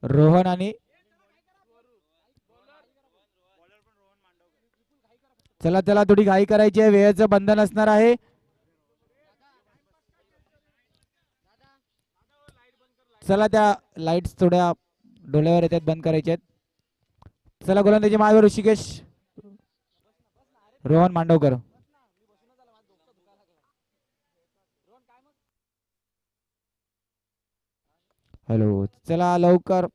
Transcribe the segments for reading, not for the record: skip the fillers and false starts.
रोहन आणि चला चला थोडी घाई करायची आहे, वेळेचं बंधन असणार आहे. चला त्या लाईट्स थोड्या डोळ्यावर येतात, बंद करायचे आहेत. चला गोलंदाजी मार्गवर ऋषिकेश, रोहन मांडवकर. हॅलो, चला लवकर.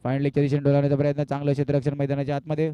फायनली दिशेने डोलावण्याचा प्रयत्न, चांगलं क्षेत्ररक्षण मैदानाच्या आतमध्ये.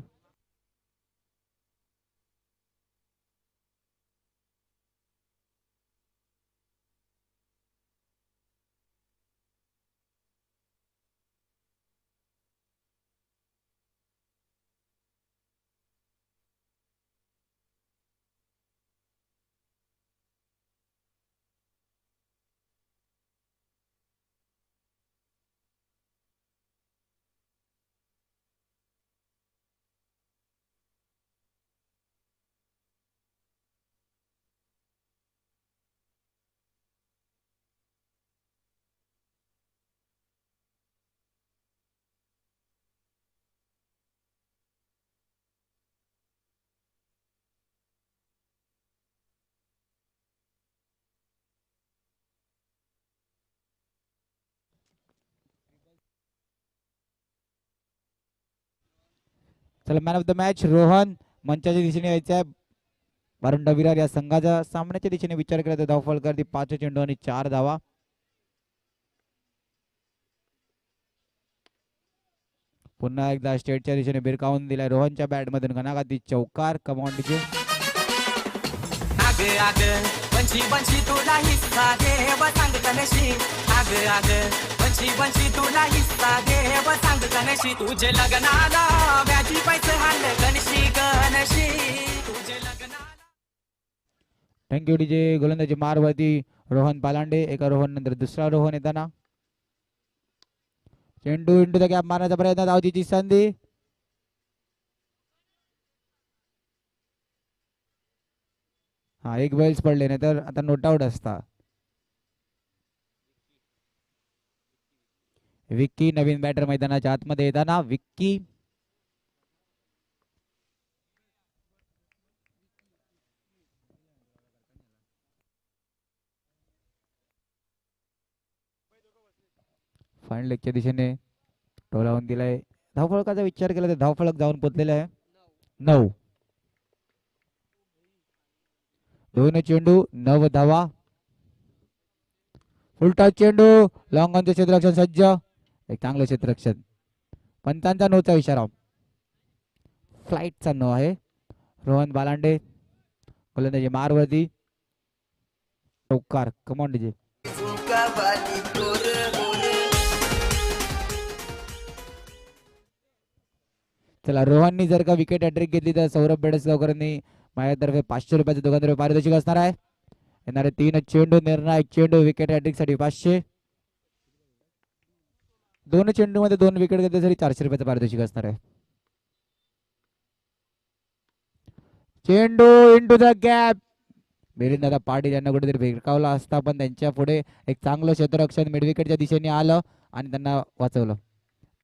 चला man of the match Rohan मंचाच्या दिशेने यायचा आहे. वरुण विरार या संघाचा सामन्याच्या दिशेने विचार केला तर धावफल करते 5 चेंडू आणि 4 धावा. पुन्हा एकदा स्टेटच्या दिशेने बिरकावून दिलाय रोहनच्या बॅट मधून घणाघाती चौकार. कमांड डीजे आग बंशी बंशी तुला हिस्सा देव सांग कनशी. आग आग बंशी बंशी तुला हिस्सा देव सांग कनशी. तुझे लग्नाला व्याजी पैसे हाल कनशी कनशी तुझे लग्नाला. Thank you DJ. गोलंदाजी मारवरती रोहन पालांडे, एका रोहन नंतर दुसरा रोहन येताना. चेंडू इंटू द गॅप मारण्याचा प्रयत्न, धावचीची संधी. हा एक बैल्स पडले, नाही तर आता नोट आउट असता. विक्की नवीन बॅटर मैदानाच्या आतमध्ये येताना. विक्की फाईन लेगच्या दिशेने टोलावून दिलाय. धावफलकाचा विचार केला तर धावफलक जाऊन पोचलेला आहे 9. 2 चेंडू 9 धावा. फुलटॉस चेंडू, लॉंग ऑनचं क्षेत्ररक्षण सज्ज, एक चांगलं क्षेत्ररक्षण. पंचांचा नोचा इशारा, फ्लाईटचा नो आहे. रोहन बालांडे गोलंदाजी मारवरती चौकार. Come on DJ. चला रोहननी जर का विकेट हॅट्रिक घेतली तर सौरभ बेडसगावकरांनी माझ्यातर्फे 500 रुपयाचे दोघांतर्फे पारितोषिक असणार आहे. येणारे 3 चेंडू निर्णायक चेंडू, विकेट हॅट्रिक साठी 500. 2 चेंडू मध्ये 2 विकेट घेतल्यासाठी 400 रुपयाचं पारितोषिक असणार आहे. चेंडू into the gap. Milind Patil यांना कुठेतरी भिरकावला असता, पण त्यांच्या पुढे एक चांगलं क्षेत्ररक्षण मिड विकेटच्या दिशेने आलं आणि त्यांना वाचवलं.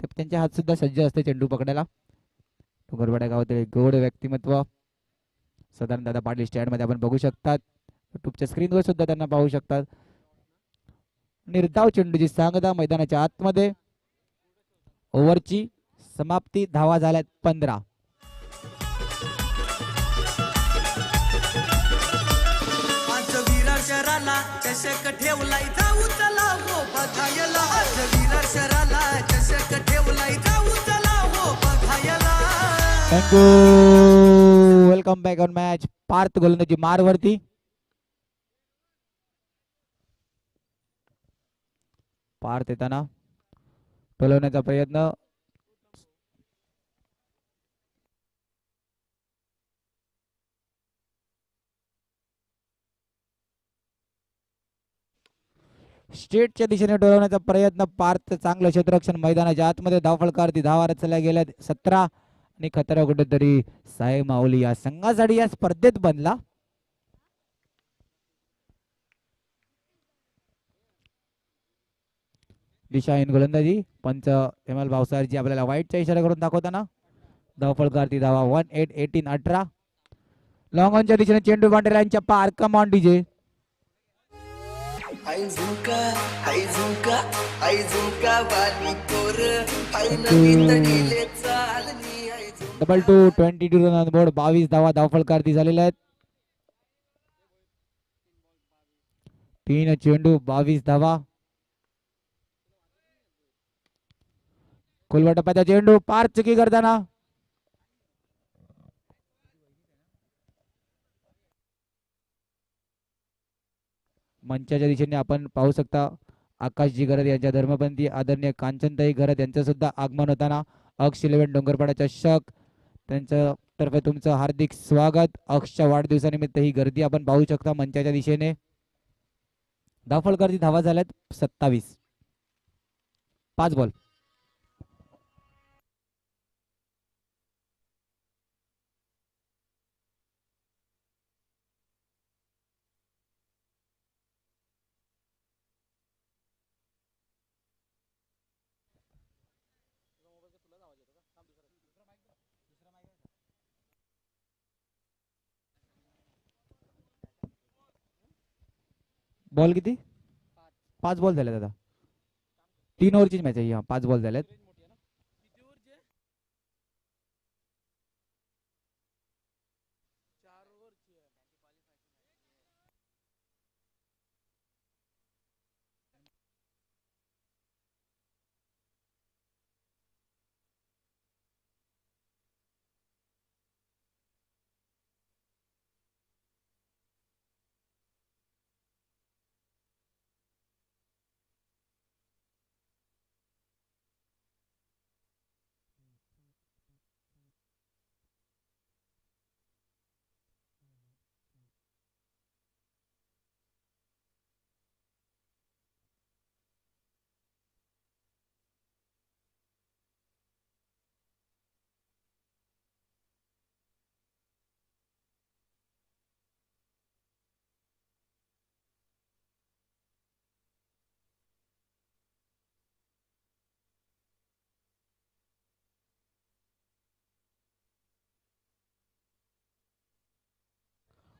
त्यांचे हात सुद्धा सज्ज असते चेंडू पकडायला. गरवाड्या गावातील एक गोड व्यक्तिमत्व सदानंद दादा पाटील स्टँड मध्ये आपण बघू शकतात. युट्यूबच्या स्क्रीनवर सुद्धा त्यांना पाहू शकतात. निर्धाव चेंडूची सांगता मैदानाच्या आतमध्ये. ओव्हरची समाप्ती, धावा झाल्यात 15. शहराला चषक ठेवलाय जाऊ चला हो बघायला. विरार शहराला चषक ठेवलाय जाऊ चला हो बघायला. Thank you. Welcome back on match. Parth गोलंदाजी मारवरती. पार्थ येताना टोलवण्याचा प्रयत्न. स्टेटच्या दिशेने टोलवण्याचा प्रयत्न. पार्थ चांगलं क्षेत्ररक्षण मैदानाच्या आतमध्ये. धावफलकारती धावा रचल्या गेल्या 17 आणि खतरा कुठेतरी साहेब माऊली या संघासाठी या स्पर्धेत बनला. दिशाहीन गोलंदाजी. पंच एम एल भावसारजी आपल्याला वाईटचा इशारा करून दाखवताना. धावफलकारती धावा 18 लॉंग ऑनच्या दिशेने चेंडू बांडेरांच्या पार. Come on DJ. आई झुमका आई झुमका आई झुमका वाली कोर आई Thank नवी you. तडीले चालली आई झुमका double two 22 run on board. 22 धावा धावफलकारती झालेल्या आहेत. 3 चेंडू 22 धावा. खोलवा टप्प्याचा चेंडू पार चुकी करताना. मंचाच्या दिशेने आपण पाहू शकता आकाशजी गरज यांच्या धर्मपंथी आदरणीय कांचनताई गरज यांचं सुद्धा आगमन होताना. अक्ष 11 डोंगरपाडा चषक त्यांच्यातर्फे तुमचं हार्दिक स्वागत. अक्षच्या वाढदिवसानिमित्त ही गर्दी आपण पाहू शकता मंचाच्या दिशेने. धावफलकारची धावा झाल्यात 27. 5 बॉल. बॉल किती? 5 बॉल झाले दादा. 3 ओव्हरची मॅच आहे. 5 बॉल झाल्यात.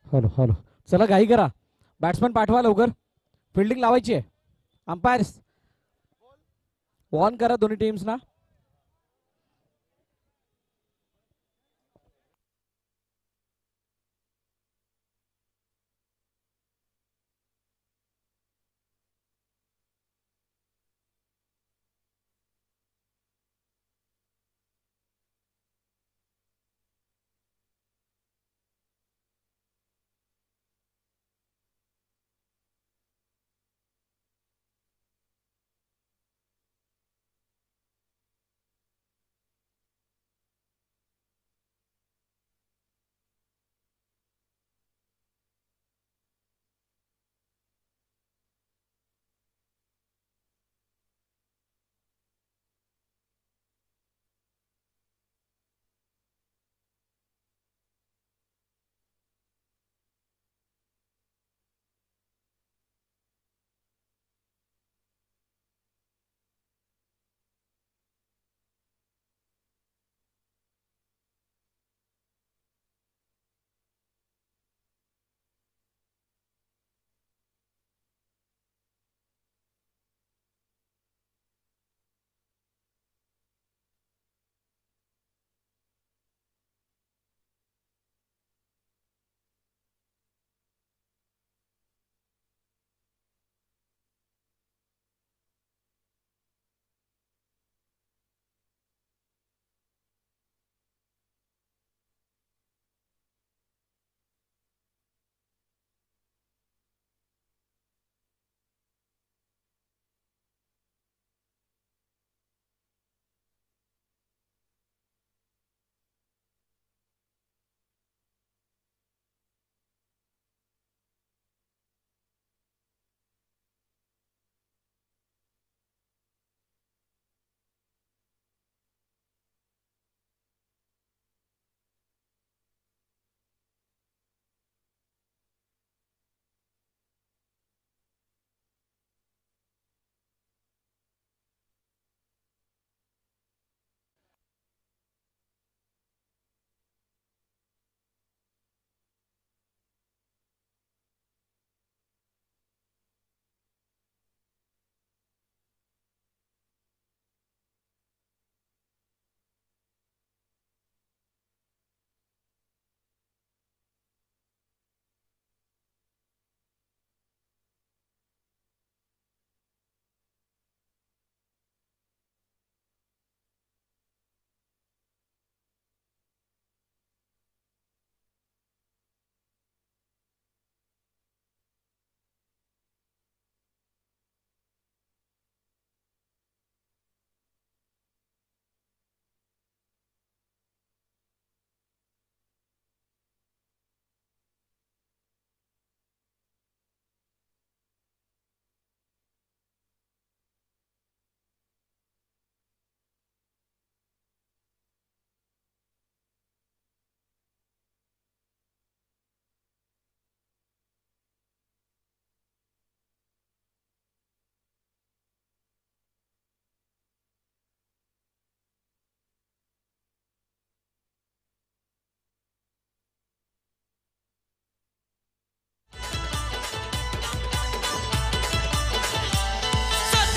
Hello hello. चला घाई करा. बॅट्समन पाठवा लवकर. फिल्डिंग लावायची आहे. अंपायर्स ऑन करा दोन्ही टीम्सना.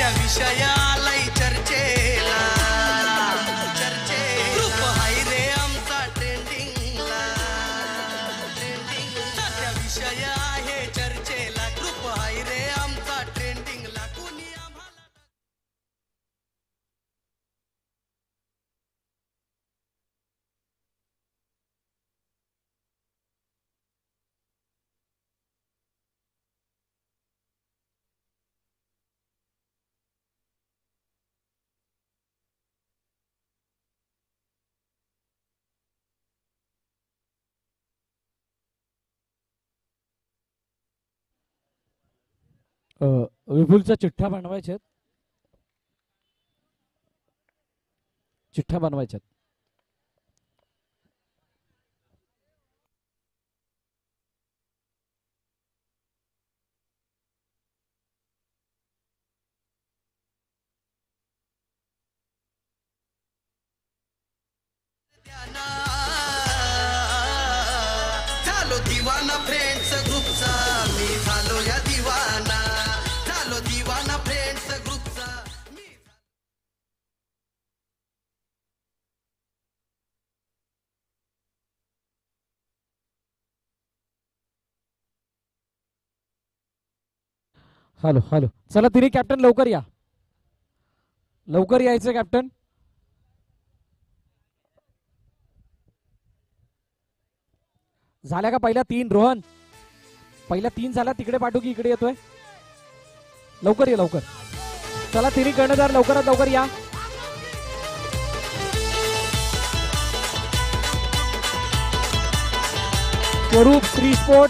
सध्या विषय आलाय चर्चेला ग्रुप हाय रे आमचा ट्रेंडिंगला सध्या विषय आहे चर्चेला ग्रुप हाय रे आमचा ट्रेंडिंगला कुणी आम्हाला विपुलच्या चिठ्ठ्या बनवायच्या आहेत. चिठ्ठ्या बनवायच्यात. झालो दिवाना फ्रेंड्स ग्रुपचा मी झालो या दिवाना झालो दिवाना फ्रेंड्स ग्रुपचा मी हॅलो हॅलो चला तिन्ही कॅप्टन लवकर या. लवकर यायचं कॅप्टन. झाल्या का पहिल्या 3 रोहन? पहिल्या 3 झाल्या तिकडे पाठवू की इकडे येतोय? लवकर ये लवकर. चला तिन्ही कर्णधार लवकरात लवकर या. स्वरूप 3 स्पोर्ट